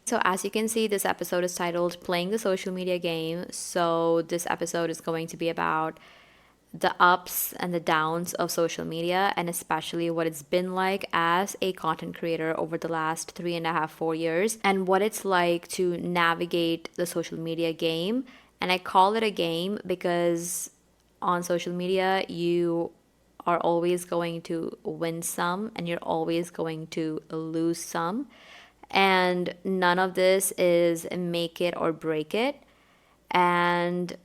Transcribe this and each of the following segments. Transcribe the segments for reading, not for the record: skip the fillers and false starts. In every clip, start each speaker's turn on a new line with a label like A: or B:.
A: So, as you can see, this episode is titled Playing the Social Media Game. So, this episode is going to be about the ups and the downs of social media, and especially what it's been like as a content creator over the last 3.5, 4 years, and what it's like to navigate the social media game. And I call it a game because on social media, you are always going to win some and you're always going to lose some. And none of this is make it or break it. And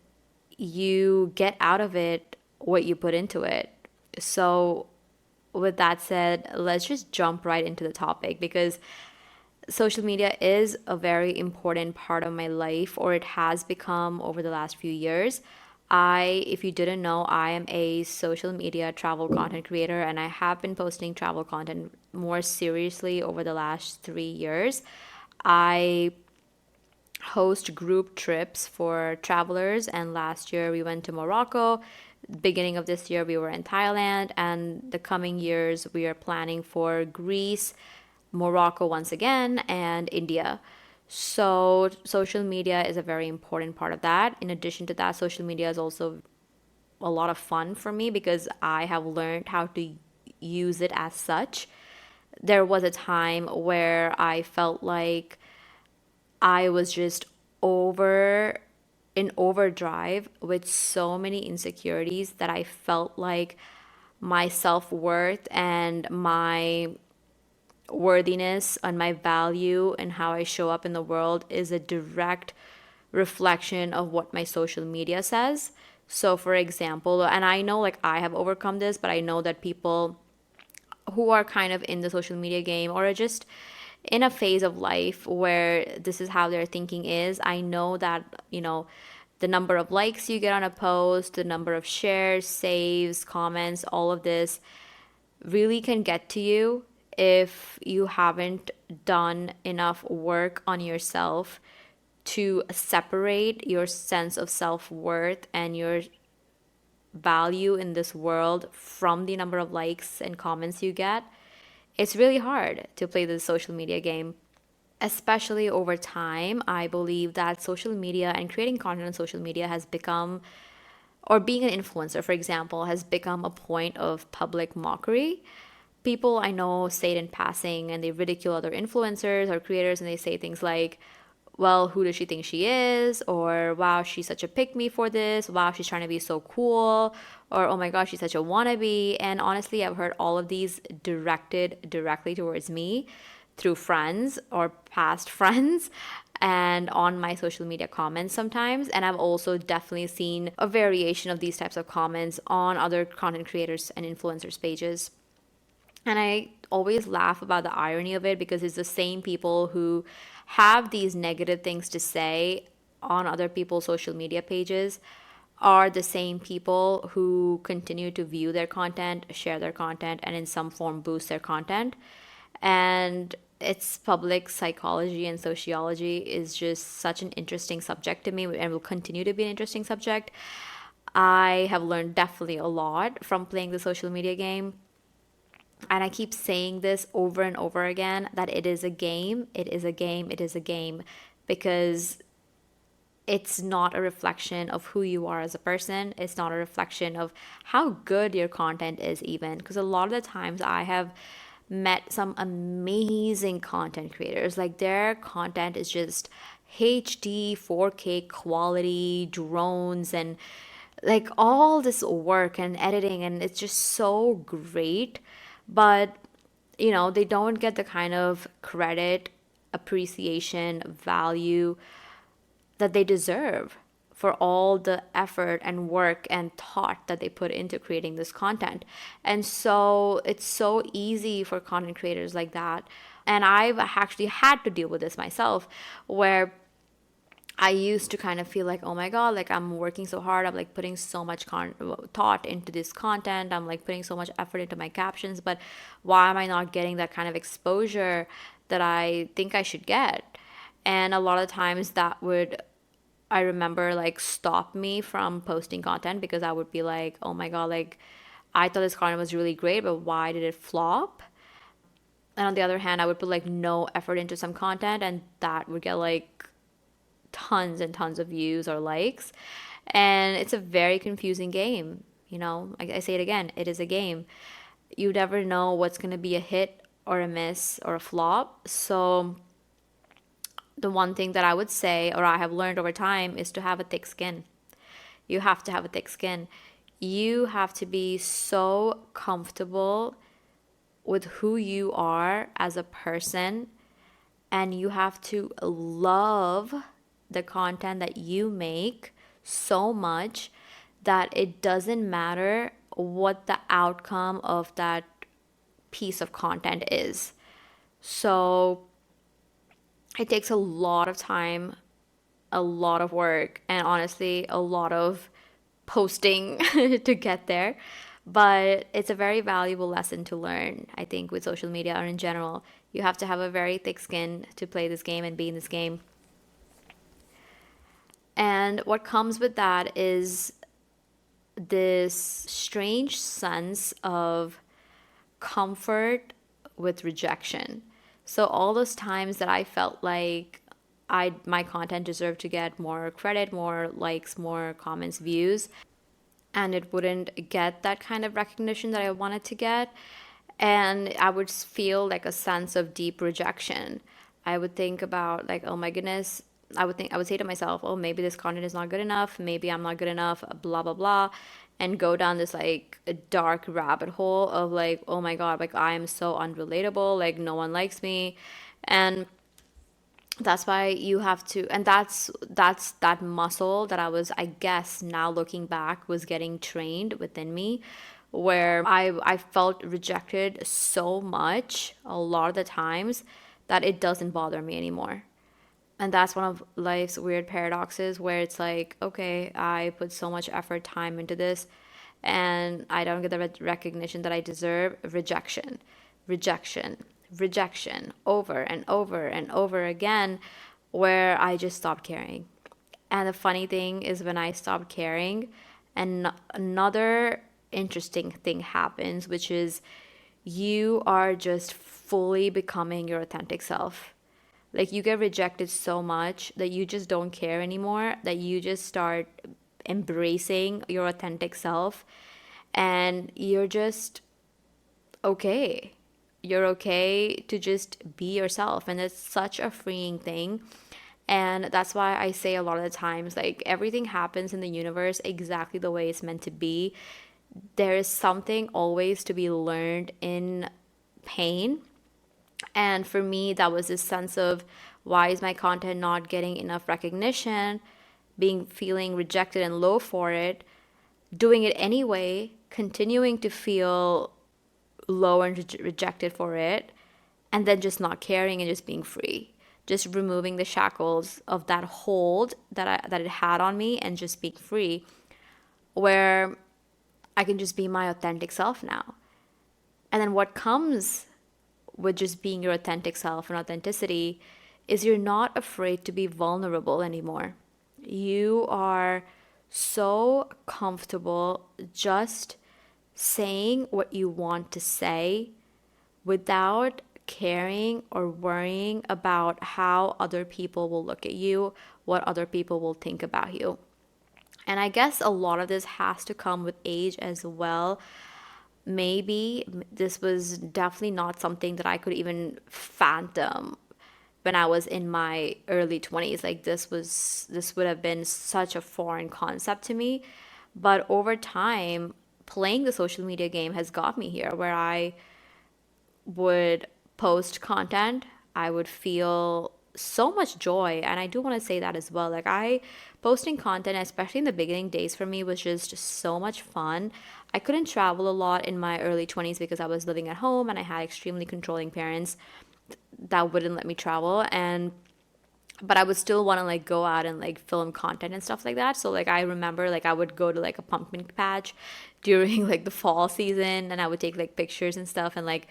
A: you get out of it what you put into it. So, with that said, let's just jump right into the topic because social media is a very important part of my life, or it has become over the last few years. If you didn't know, I am a social media travel content creator and I have been posting travel content more seriously over the last 3 years. I host group trips for travelers, and last year we went to Morocco. Beginning of this year we were in Thailand, and the coming years we are planning for Greece, Morocco once again, and India. So social media is a very important part of that. In addition to that, social media is also a lot of fun for me because I have learned how to use it as such. There was a time where I felt like I was just over in overdrive with so many insecurities that I felt like my self-worth and my worthiness and my value and how I show up in the world is a direct reflection of what my social media says. So, for example, and I know like I have overcome this, but I know that people who are kind of in the social media game or are just in a phase of life where this is how their thinking is, I know that, the number of likes you get on a post, the number of shares, saves, comments, all of this really can get to you if you haven't done enough work on yourself to separate your sense of self-worth and your value in this world from the number of likes and comments you get. It's really hard to play the social media game, especially over time. I believe that social media and creating content on social media has become, or being an influencer, for example, has become a point of public mockery. People I know say it in passing and they ridicule other influencers or creators, and they say things like, well, who does she think she is? Or, wow, she's such a pick me for this. Wow, she's trying to be so cool. Or, oh my gosh, she's such a wannabe. And honestly, I've heard all of these directed directly towards me through friends or past friends and on my social media comments sometimes. And I've also definitely seen a variation of these types of comments on other content creators and influencers' pages. And I always laugh about the irony of it because it's the same people who have these negative things to say on other people's social media pages are the same people who continue to view their content, share their content, and in some form boost their content. And it's public psychology and sociology is just such an interesting subject to me and will continue to be an interesting subject. I have learned definitely a lot from playing the social media game, and I keep saying this over and over again that it is a game, it is a game, it is a game, because it's not a reflection of who you are as a person. It's not a reflection of how good your content is, even. Because a lot of the times I have met some amazing content creators. Like their content is just HD, 4K quality, drones, and like all this work and editing, and it's just so great. But they don't get the kind of credit, appreciation, value that they deserve for all the effort and work and thought that they put into creating this content. And so it's so easy for content creators like that. And I've actually had to deal with this myself, where I used to kind of feel like, oh my God, like I'm working so hard. I'm like putting so much thought into this content. I'm like putting so much effort into my captions, but why am I not getting that kind of exposure that I think I should get? And a lot of times that would, I remember, like stop me from posting content because I would be like, oh my God, like I thought this content was really great, but why did it flop? And on the other hand, I would put like no effort into some content and that would get like tons and tons of views or likes. And it's a very confusing game. I say it again, it is a game. You never know what's going to be a hit or a miss or a flop. So the one thing that I would say, or I have learned over time, is to have a thick skin. You have to have a thick skin. You have to be so comfortable with who you are as a person, and you have to love the content that you make so much that it doesn't matter what the outcome of that piece of content is. So it takes a lot of time, a lot of work, and honestly, a lot of posting to get there. But it's a very valuable lesson to learn, I think, with social media or in general. You have to have a very thick skin to play this game and be in this game. And what comes with that is this strange sense of comfort with rejection. So all those times that I felt like my content deserved to get more credit, more likes, more comments, views, and it wouldn't get that kind of recognition that I wanted to get, and I would feel like a sense of deep rejection. I would think about like, oh my goodness, I would say to myself, oh, maybe this content is not good enough, maybe I'm not good enough, blah blah blah, and go down this like a dark rabbit hole of like, oh my god, like I am so unrelatable, like no one likes me. And that's why you have to, and that's that muscle that I was, I guess now looking back, was getting trained within me, where I felt rejected so much a lot of the times that it doesn't bother me anymore. And that's one of life's weird paradoxes, where it's like, okay, I put so much effort, time into this, and I don't get the recognition that I deserve. Rejection, rejection, rejection, over and over and over again, where I just stopped caring. And the funny thing is, when I stopped caring, and another interesting thing happens, which is you are just fully becoming your authentic self. Like you get rejected so much that you just don't care anymore, that you just start embracing your authentic self, and you're just okay. You're okay to just be yourself, and it's such a freeing thing. And that's why I say a lot of the times, like, everything happens in the universe exactly the way it's meant to be. There is something always to be learned in pain. And for me, that was this sense of, why is my content not getting enough recognition, feeling rejected and low for it, doing it anyway, continuing to feel low and rejected for it, and then just not caring and just being free, just removing the shackles of that hold that it had on me, and just being free, where I can just be my authentic self now. And then what comes with just being your authentic self and authenticity is you're not afraid to be vulnerable anymore. You are so comfortable just saying what you want to say without caring or worrying about how other people will look at you, what other people will think about you. And I guess a lot of this has to come with age as well. Maybe this was definitely not something that I could even fathom when I was in my early 20s. Like this would have been such a foreign concept to me. But over time, playing the social media game has got me here, where I would post content, I would feel so much joy. And I do want to say that as well. Like, posting content, especially in the beginning days, for me was just so much fun. I couldn't travel a lot in my early 20s because I was living at home and I had extremely controlling parents that wouldn't let me travel. But I would still want to like go out and like film content and stuff like that. So like I remember like I would go to like a pumpkin patch during like the fall season, and I would take like pictures and stuff, and like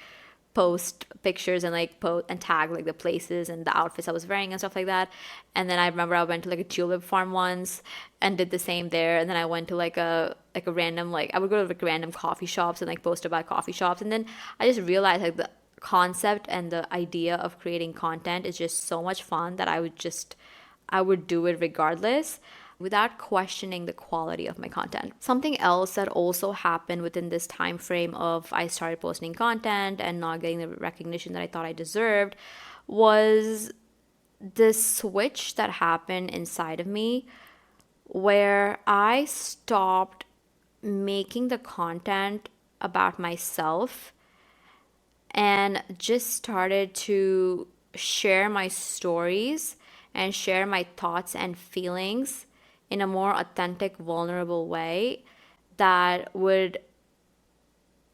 A: post pictures and like post and tag like the places and the outfits I was wearing and stuff like that. And then I remember I went to like a tulip farm once and did the same there. And then I went to like a random, like I would go to like random coffee shops and like post about coffee shops. And then I just realized like the concept and the idea of creating content is just so much fun that I would do it regardless without questioning the quality of my content. Something else that also happened within this time frame of I started posting content and not getting the recognition that I thought I deserved was this switch that happened inside of me where I stopped making the content about myself and just started to share my stories and share my thoughts and feelings in a more authentic, vulnerable way that would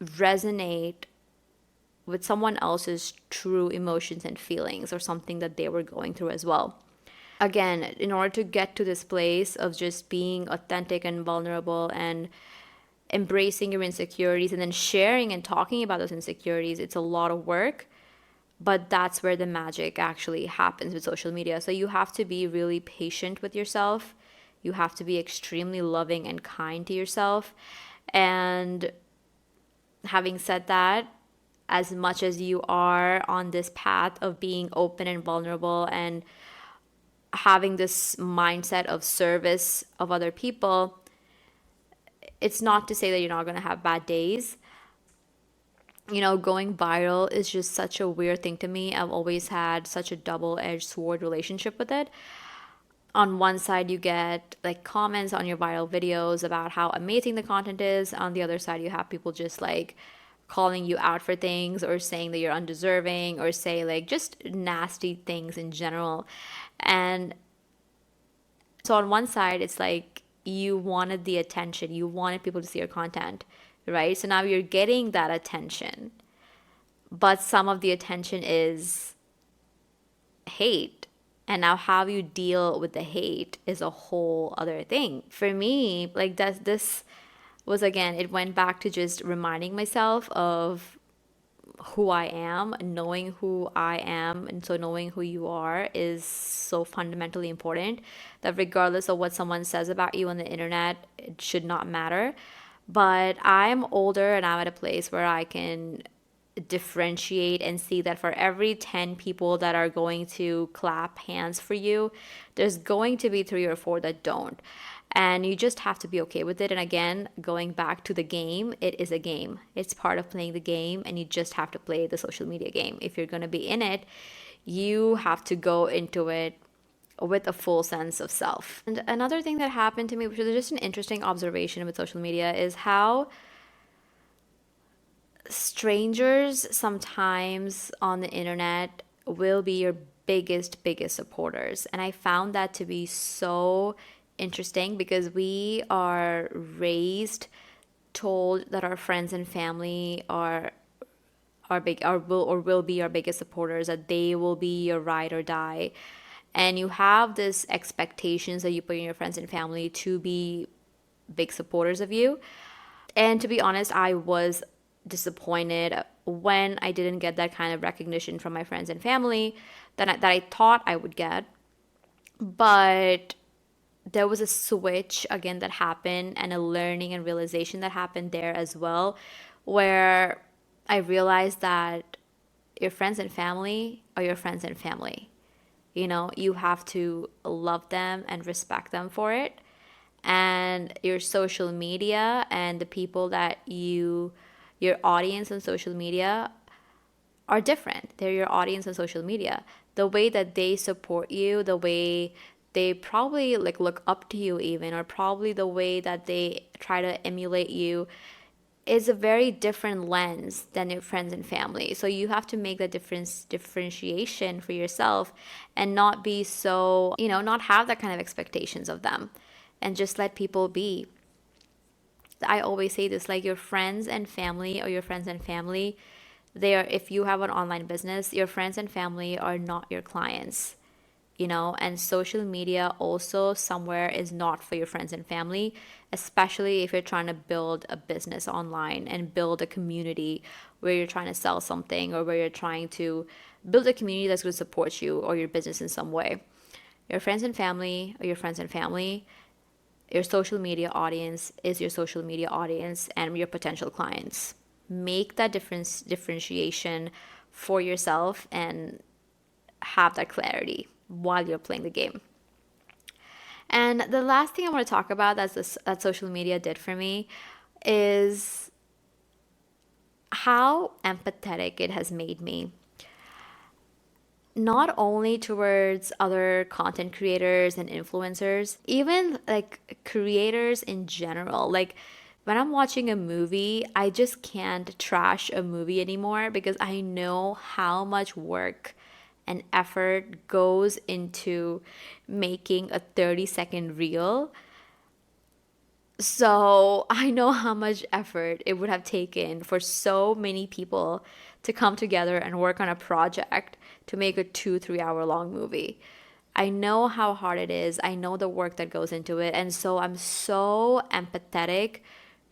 A: resonate with someone else's true emotions and feelings or something that they were going through as well. Again, in order to get to this place of just being authentic and vulnerable and embracing your insecurities and then sharing and talking about those insecurities, it's a lot of work, but that's where the magic actually happens with social media. So you have to be really patient with yourself. You have to be extremely loving and kind to yourself. And having said that, as much as you are on this path of being open and vulnerable and having this mindset of service of other people, it's not to say that you're not going to have bad days. You know, going viral is just such a weird thing to me. I've always had such a double-edged sword relationship with it. On one side, you get like comments on your viral videos about how amazing the content is. On the other side, you have people just like calling you out for things or saying that you're undeserving or say like just nasty things in general. And so on one side, it's like you wanted the attention, you wanted people to see your content, right? So now you're getting that attention, but some of the attention is hate. And now how you deal with the hate is a whole other thing. For me, like this was, again, it went back to just reminding myself of who I am, knowing who I am. And so knowing who you are is so fundamentally important that regardless of what someone says about you on the internet, it should not matter. But I'm older and I'm at a place where I can differentiate and see that for every 10 people that are going to clap hands for you, there's going to be 3 or 4 that don't. And you just have to be okay with it. And again, going back to the game, it is a game. It's part of playing the game, and you just have to play the social media game. If you're going to be in it, you have to go into it with a full sense of self. And another thing that happened to me, which was just an interesting observation with social media, is how strangers sometimes on the internet will be your biggest supporters. And I found that to be so interesting because we are raised told that our friends and family are will be our biggest supporters, that they will be your ride or die. And you have this expectations that you put in your friends and family to be big supporters of you. And to be honest, I was disappointed when I didn't get that kind of recognition from my friends and family that I thought I would get. But there was a switch again that happened, and a learning and realization that happened there as well, where I realized that your friends and family are your friends and family. You know, you have to love them and respect them for it. And your social media and the people that your audience on social media are different. They're your audience on social media. The way that they support you, the way they probably like look up to you even, or probably the way that they try to emulate you is a very different lens than your friends and family. So you have to make that differentiation for yourself and not be so, not have that kind of expectations of them and just let people be. I always say this, like your friends and family or your friends and family, if you have an online business, your friends and family are not your clients. And social media also somewhere is not for your friends and family, especially if you're trying to build a business online and build a community where you're trying to sell something, or where you're trying to build a community that's going to support you or your business in some way. Your friends and family are your friends and family. Your social media audience is your social media audience and your potential clients. Make that differentiation for yourself and have that clarity while you're playing the game. And the last thing I want to talk about that social media did for me is how empathetic it has made me. Not only towards other content creators and influencers, even like creators in general. Like when I'm watching a movie, I just can't trash a movie anymore because I know how much work and effort goes into making a 30-second reel. So I know how much effort it would have taken for so many people to come together and work on a project to make a 2-3 hour long movie. I know how hard it is. I know the work that goes into it. And so I'm so empathetic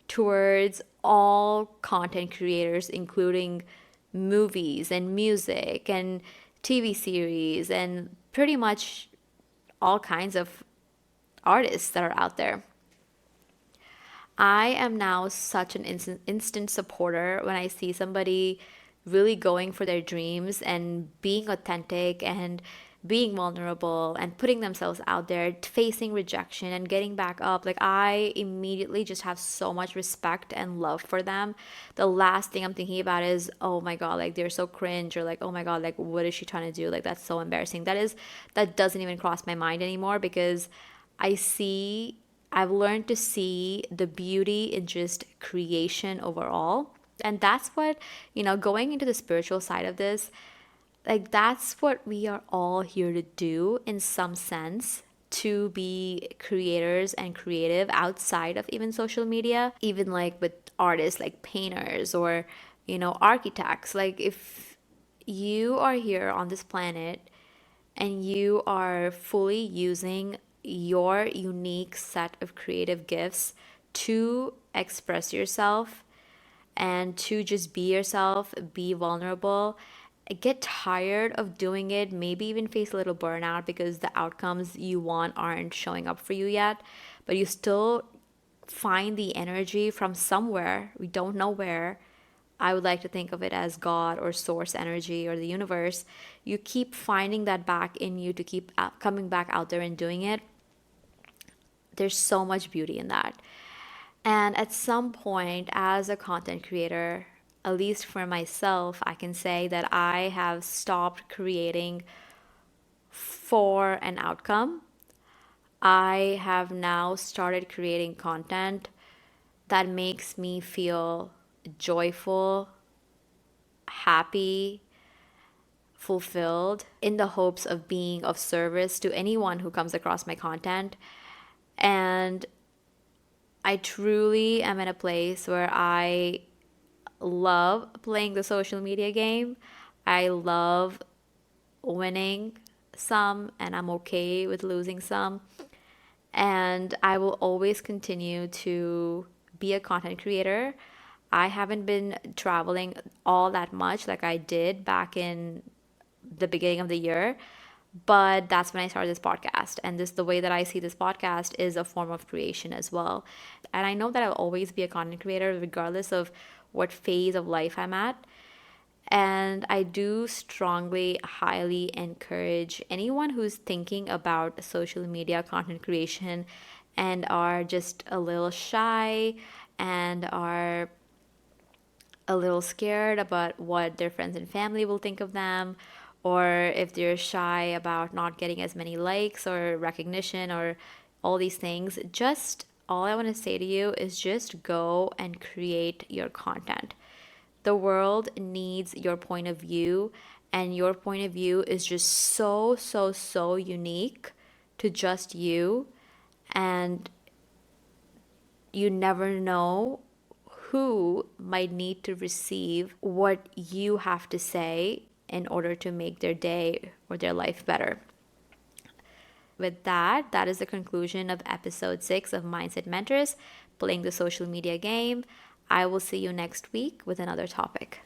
A: towards all content creators, including movies and music and TV series and pretty much all kinds of artists that are out there. I am now such an instant supporter when I see somebody really going for their dreams and being authentic and being vulnerable and putting themselves out there, facing rejection and getting back up. Like, I immediately just have so much respect and love for them. The last thing I'm thinking about is, oh my God, like they're so cringe, or like, oh my God, like what is she trying to do? Like, that's so embarrassing. That doesn't even cross my mind anymore because I've learned to see the beauty in just creation overall. And that's what, going into the spiritual side of this, like that's what we are all here to do in some sense, to be creators and creative outside of even social media, even like with artists like painters or, architects. Like if you are here on this planet and you are fully using your unique set of creative gifts to express yourself and to just be yourself, be vulnerable, get tired of doing it, maybe even face a little burnout because the outcomes you want aren't showing up for you yet, but you still find the energy from somewhere, we don't know where. I would like to think of it as God or source energy or the universe. You keep finding that back in you to keep coming back out there and doing it. There's so much beauty in that. And at some point, as a content creator, at least for myself, I can say that I have stopped creating for an outcome. I have now started creating content that makes me feel joyful, happy, fulfilled, in the hopes of being of service to anyone who comes across my content. And I truly am in a place where I love playing the social media game. I love winning some, and I'm okay with losing some. And I will always continue to be a content creator. I haven't been traveling all that much like I did back in the beginning of the year, but that's when I started this podcast. And the way that I see this podcast is a form of creation as well. And I know that I'll always be a content creator regardless of what phase of life I'm at. And I do strongly, highly encourage anyone who's thinking about social media content creation and are just a little shy and are a little scared about what their friends and family will think of them, or if they're shy about not getting as many likes or recognition or all these things. Just all I want to say to you is just go and create your content. The world needs your point of view, and your point of view is just so, so, so unique to just you. And you never know who might need to receive what you have to say in order to make their day or their life better. With that, that is the conclusion of episode 6 of Mindset Mentors, playing the social media game. I will see you next week with another topic.